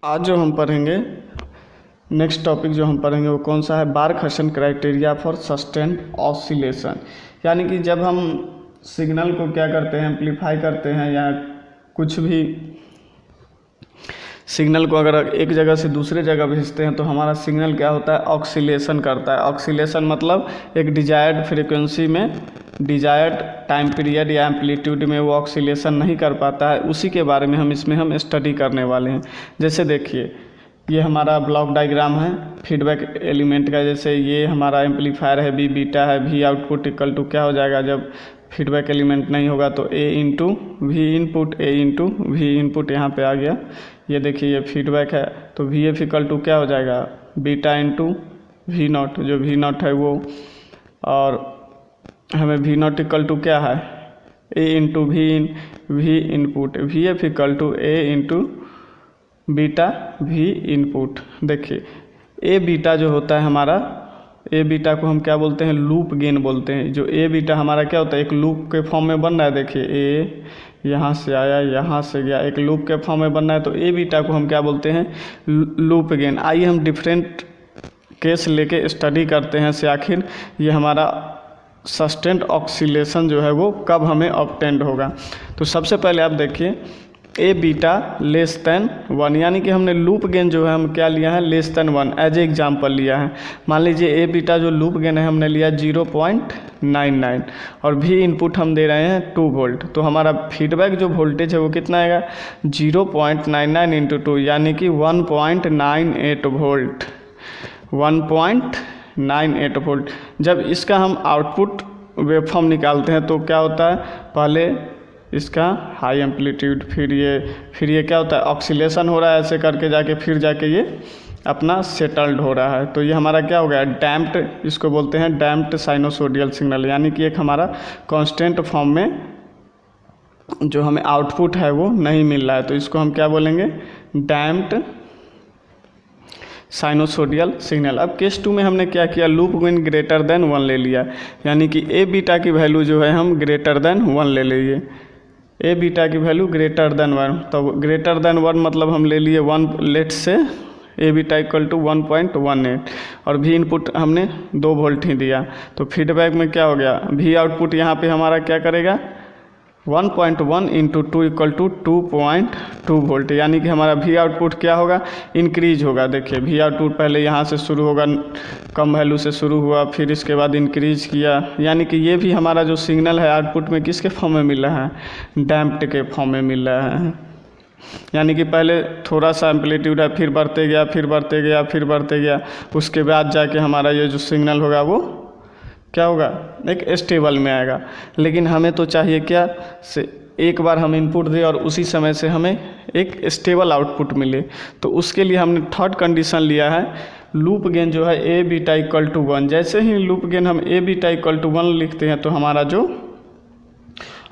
आज जो हम पढ़ेंगे नेक्स्ट टॉपिक जो हम पढ़ेंगे वो कौन सा है, बार्क-हासन क्राइटेरिया फॉर सस्टेन्ड ऑसिलेशन। यानी कि जब हम सिग्नल को क्या करते हैं, एम्पलीफाई करते हैं या कुछ भी सिग्नल को अगर एक जगह से दूसरे जगह भेजते हैं तो हमारा सिग्नल क्या होता है, ऑक्सीलेशन करता है। ऑक्सीलेशन मतलब एक डिजायर्ड फ्रीक्वेंसी में डिजायर्ड टाइम पीरियड या एम्पलीट्यूड में वो ऑक्सीलेशन नहीं कर पाता है। उसी के बारे में हम स्टडी करने वाले हैं। जैसे देखिए ये हमारा ब्लॉक डायग्राम है फीडबैक एलिमेंट का। जैसे ये हमारा एम्पलीफायर है, बी बीटा है, वी आउटपुट इक्वल टू क्या हो जाएगा, जब फीडबैक एलिमेंट नहीं होगा तो ए इंटू वी इनपुट, ए इंटू वी इनपुट यहाँ पे आ गया। ये देखिए ये फीडबैक है तो वी एफ इक्वल टू क्या हो जाएगा, बीटा इंटू वी नॉट, जो वी नॉट है वो, और हमें वी नॉट इक्वल टू क्या है, A into V input, V F equal to A into beta V input. देखिए ए बीटा जो होता है हमारा, ए बीटा को हम क्या बोलते हैं, लूप गेन बोलते हैं। जो ए बीटा हमारा क्या होता है, एक लूप के फॉर्म में बन रहा है। देखिए ए यहाँ से आया, यहाँ से गया, एक लूप के फॉर्म में बन रहा है, तो ए बीटा को हम क्या बोलते हैं, लूप गेन। आइए हम डिफरेंट केस लेके स्टडी करते हैं से आखिर ये हमारा सस्टेन्ड ऑक्सीलेशन जो है वो कब हमें ऑब्टेंड होगा। तो सबसे पहले आप देखिए ए बीटा लेस दैन 1, यानी कि हमने लूप गेन जो है हम क्या लिया है, less than 1 as a example लिया है। मान लीजिए ए बीटा जो लूप गेन है हमने लिया 0.99 और भी इनपुट हम दे रहे हैं 2 वोल्ट। तो हमारा फीडबैक जो वोल्टेज है वो कितना आएगा, 0.99 इंटू 2 यानी कि 1.98 वोल्ट, 1.98 वोल्ट। जब इसका हम आउटपुट वेवफॉर्म निकालते हैं तो क्या होता है, पहले इसका हाई एम्पलीट्यूड, फिर ये क्या होता है, ऑक्सीलेशन हो रहा है, ऐसे करके जाके फिर जाके ये अपना सेटल्ड हो रहा है। तो ये हमारा क्या हो गया, डैम्प्ड, इसको बोलते हैं डैम्प्ड साइनोसोडियल सिग्नल, यानी कि एक हमारा कांस्टेंट फॉर्म में जो हमें आउटपुट है वो नहीं मिल रहा है। तो इसको हम क्या बोलेंगे, डैम्प्ड साइनोसोडियल सिग्नल। अब केस 2 में हमने क्या किया, लूप गेन ग्रेटर देन 1 ले लिया, यानी कि ए बीटा की वैल्यू जो है हम ग्रेटर देन 1 ले लिए। ए बीटा की वैल्यू ग्रेटर देन 1, तो ग्रेटर देन 1 मतलब हम ले लिए 1, लेट से ए बीटा इक्वल टू 1.18 और भी इनपुट हमने 2 वोल्ट ही दिया। तो फीडबैक में क्या हो गया, भी आउटपुट यहाँ पे हमारा क्या करेगा, 1.1 इंटू 2 इक्वल टू 2.2 वोल्ट, यानी कि हमारा भी आउटपुट क्या होगा, इंक्रीज होगा। देखिए भी आउटपुट पहले यहाँ से शुरू होगा, कम वैल्यू से शुरू हुआ, फिर इसके बाद इंक्रीज किया, यानी कि ये भी हमारा जो सिग्नल है आउटपुट में किसके फॉर्म में मिल रहा है, डैम्प्ड के फॉर्म में मिल रहा है। यानी कि पहले थोड़ा सा एम्पलीट्यूड है, फिर बढ़ते गया, फिर बढ़ते गया, फिर बढ़ते गया, उसके बाद जाके हमारा ये जो सिग्नल होगा वो क्या होगा, एक स्टेबल में आएगा। लेकिन हमें तो चाहिए क्या से एक बार हम इनपुट दें और उसी समय से हमें एक स्टेबल आउटपुट मिले। तो उसके लिए हमने थर्ड कंडीशन लिया है, लूप गेन जो है ए बीटा इक्वल टू 1। जैसे ही लूप गेन हम ए बीटा इक्वल टू 1 लिखते हैं तो हमारा जो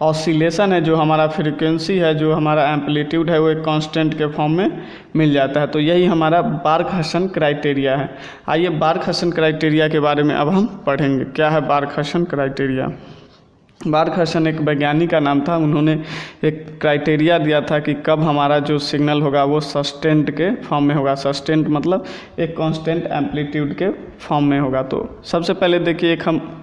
ऑसिलेशन है, जो हमारा फ्रीक्वेंसी है, जो हमारा एम्पलीट्यूड है वो एक कांस्टेंट के फॉर्म में मिल जाता है। तो यही हमारा बार्क-हासन क्राइटेरिया है। आइए बार्क-हासन क्राइटेरिया के बारे में अब हम पढ़ेंगे। क्या है बार्क-हासन क्राइटेरिया। बार्क-हासन एक वैज्ञानिक का नाम था। उन्होंने एक क्राइटेरिया दिया था कि कब हमारा जो सिग्नल होगा वो सस्टेन्ड के फॉर्म में होगा। सस्टेन्ड मतलब एक कांस्टेंट एम्पलीट्यूड के फॉर्म में होगा। तो सबसे पहले देखिए एक हम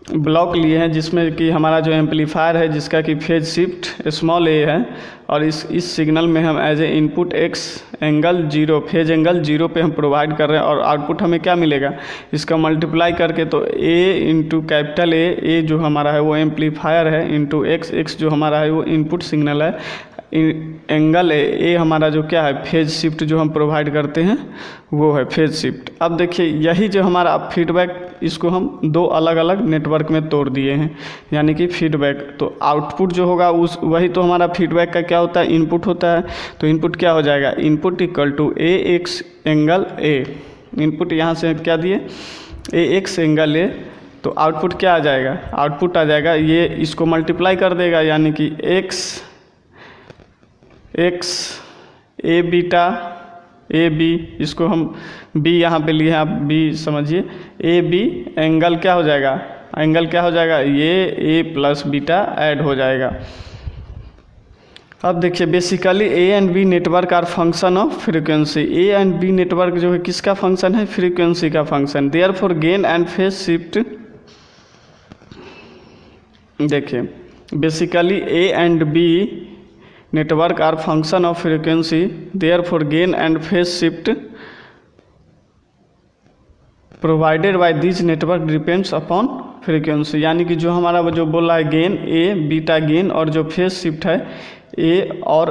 ब्लॉक लिए हैं जिसमें कि हमारा जो एम्पलीफायर है जिसका कि फेज शिफ्ट स्मॉल ए है, और इस सिग्नल में हम as a input x angle 0, phase angle 0 पे हम प्रोवाइड कर रहे हैं, और आउटपुट हमें क्या मिलेगा, इसका मल्टीप्लाई करके तो ए इंटू कैपिटल ए जो हमारा है वो एम्पलीफायर है, इंटू एक्स जो हमारा है वो इनपुट सिग्नल है, एंगल ए हमारा जो क्या है, फेज शिफ्ट जो हम प्रोवाइड करते हैं वो है फेज शिफ्ट। अब देखिए यही जो हमारा फीडबैक, इसको हम 2 अलग अलग नेटवर्क में तोड़ दिए हैं, यानी कि फीडबैक। तो आउटपुट जो होगा उस वही तो हमारा फीडबैक का क्या होता है, इनपुट होता है। तो इनपुट क्या हो जाएगा, input equal to A x angle A, input यहाँ से क्या दिए, ए एक्स एंगल ए, तो आउटपुट क्या आ जाएगा, आउटपुट आ जाएगा ये, इसको मल्टीप्लाई कर देगा, यानी कि x A beta A B, इसको हम बी यहाँ पे लिए हैं, आप बी समझिए, ए बी एंगल क्या हो जाएगा, एंगल क्या हो जाएगा, ये ए प्लस बीटा ऐड हो जाएगा। अब देखिए basically A and B network are function of frequency. A and B network जो है किसका फंक्शन है? फ्रीक्वेंसी का function. Therefore gain and phase shift, देखिए basically A and B network are function of frequency, therefore gain and phase shift provided by this network depends upon frequency. यानी कि जो हमारा वो जो बोला है गेन ए बीटा गेन और जो फेज शिफ्ट है ए और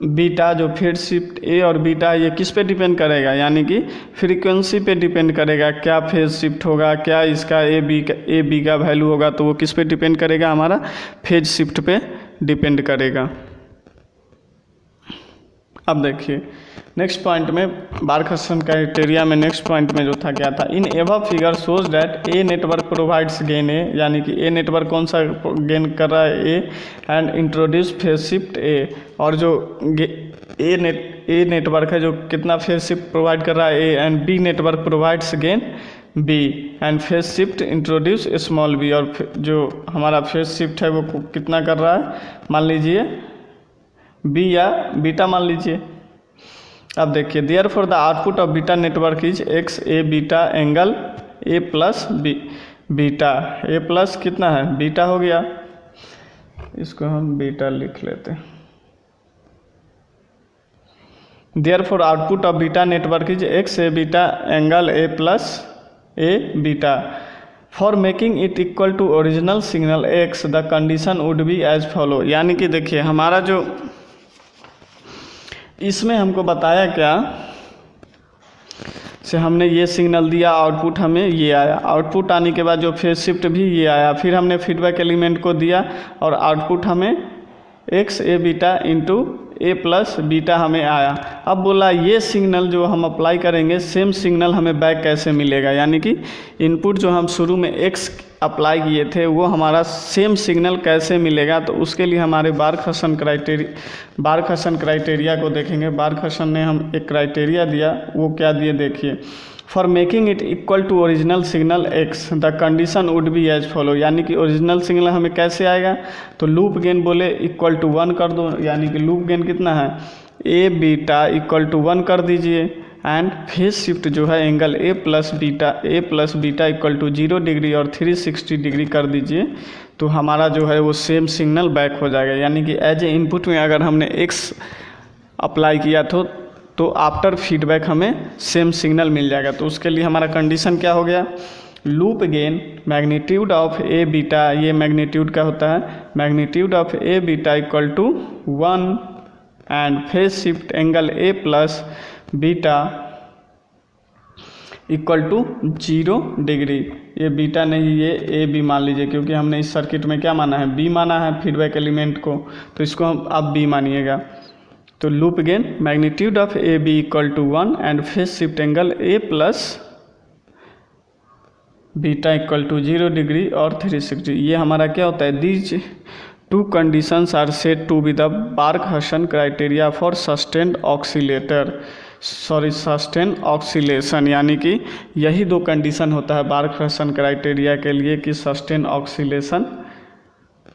बीटा, जो फेज शिफ्ट ए और बीटा ये किस पे डिपेंड करेगा? यानी कि फ्रीक्वेंसी पे डिपेंड करेगा। क्या फेज शिफ्ट होगा, क्या इसका ए बी का वैल्यू होगा, तो वो किस पे डिपेंड करेगा? हमारा फेज शिफ्ट पे डिपेंड करेगा। अब देखिए नेक्स्ट पॉइंट में बार्कहसन क्राइटेरिया में नेक्स्ट पॉइंट में जो था क्या था? In above figure shows that A network provides gain A, यानी कि ए नेटवर्क कौन सा गेन कर रहा है? A, and introduce phase shift A, और जो ए नेटवर्क है जो कितना फेज शिफ्ट प्रोवाइड कर रहा है? A, and B network provides gain B and phase shift introduce small B, और जो हमारा फेज शिफ्ट है वो कितना कर रहा है? मान लीजिए बी या बीटा मान लीजिए। अब देखिए therefore the output of beta network is x A beta angle A plus beta. A plus कितना है? बीटा हो गया, इसको हम बीटा लिख लेते हैं। Therefore output of beta network is x A beta angle A plus A beta. For making it equal to original signal x the condition would be as follow. यानी कि देखिए हमारा जो इसमें हमको बताया क्या से हमने ये सिग्नल दिया, आउटपुट हमें ये आया, आउटपुट आने के बाद जो फेज शिफ्ट भी ये आया, फिर हमने फीडबैक एलिमेंट को दिया और आउटपुट हमें x A beta into A plus beta हमें आया। अब बोला ये सिग्नल जो हम अप्लाई करेंगे सेम सिग्नल हमें बैक कैसे मिलेगा? यानी कि इनपुट जो हम शुरू में एक्स अप्लाई किए थे वो हमारा सेम सिग्नल कैसे मिलेगा? तो उसके लिए हमारे बार्कहसन क्राइटेरिया को देखेंगे। बार्कहसन ने हम एक क्राइटेरिया दिया, वो क्या दिए देखिए। For making it equal to original signal x the condition would be as follow. यानी कि ओरिजिनल सिग्नल हमें कैसे आएगा? तो लूप गेन बोले इक्वल टू 1 कर दो, यानी कि लूप गेन कितना है? ए बीटा इक्वल टू 1 कर दीजिए, एंड फेज शिफ्ट जो है angle A plus beta equal to 0 degree और 360 डिग्री कर दीजिए, तो हमारा जो है वो सेम सिग्नल बैक हो जाएगा। यानी कि एज ए इनपुट में अगर हमने एक्स अप्लाई किया तो आफ्टर फीडबैक हमें सेम सिग्नल मिल जाएगा। तो उसके लिए हमारा कंडीशन क्या हो गया? Loop gain magnitude of A beta, ये मैग्नीट्यूड का होता है, magnitude of A beta equal to 1 and phase shift angle A plus beta equal to 0 degree. ये बीटा नहीं, ये ए बी मान लीजिए, क्योंकि हमने इस सर्किट में क्या माना है? बी माना है फीडबैक एलिमेंट को, तो इसको हम अब बी मानिएगा। तो loop gain magnitude of A B equal to 1 and phase shift angle A plus beta equal to 0 degree और 360। ये हमारा क्या होता है? These two conditions are set to be the Barkhausen criteria for sustained oscillation. यानी कि यही 2 condition होता है बार्कहसन क्राइटेरिया के लिए कि सस्टेन ऑक्सीलेशन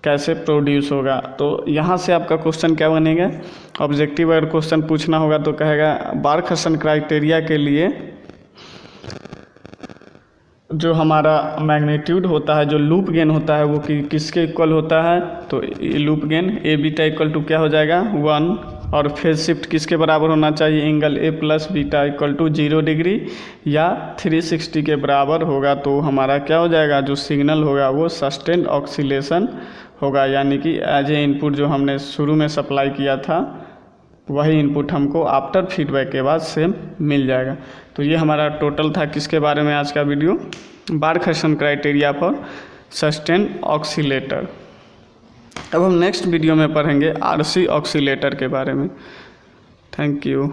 कैसे प्रोड्यूस होगा। तो यहाँ से आपका क्वेश्चन क्या बनेगा? ऑब्जेक्टिव अगर क्वेश्चन पूछना होगा तो कहेगा बार्कहसन क्राइटेरिया के लिए जो हमारा मैग्नीट्यूड होता है, जो लूप गेन होता है, वो किसके इक्वल होता है? तो loop gain A beta equal to क्या हो जाएगा? 1, और फेज शिफ्ट किसके बराबर होना चाहिए? Angle A plus beta equal to 0 degree या 360 के बराबर होगा। तो हमारा क्या हो जाएगा? जो सिग्नल होगा वो सस्टेन्ड ऑक्सीलेशन होगा। यानी कि एज ए इनपुट जो हमने शुरू में सप्लाई किया था वही इनपुट हमको आफ्टर फीडबैक के बाद सेम मिल जाएगा। तो ये हमारा टोटल था किसके बारे में आज का video? Barkhausen criteria for sustained oscillator. अब हम नेक्स्ट वीडियो में पढ़ेंगे आरसी ऑक्सीलेटर के बारे में। Thank you.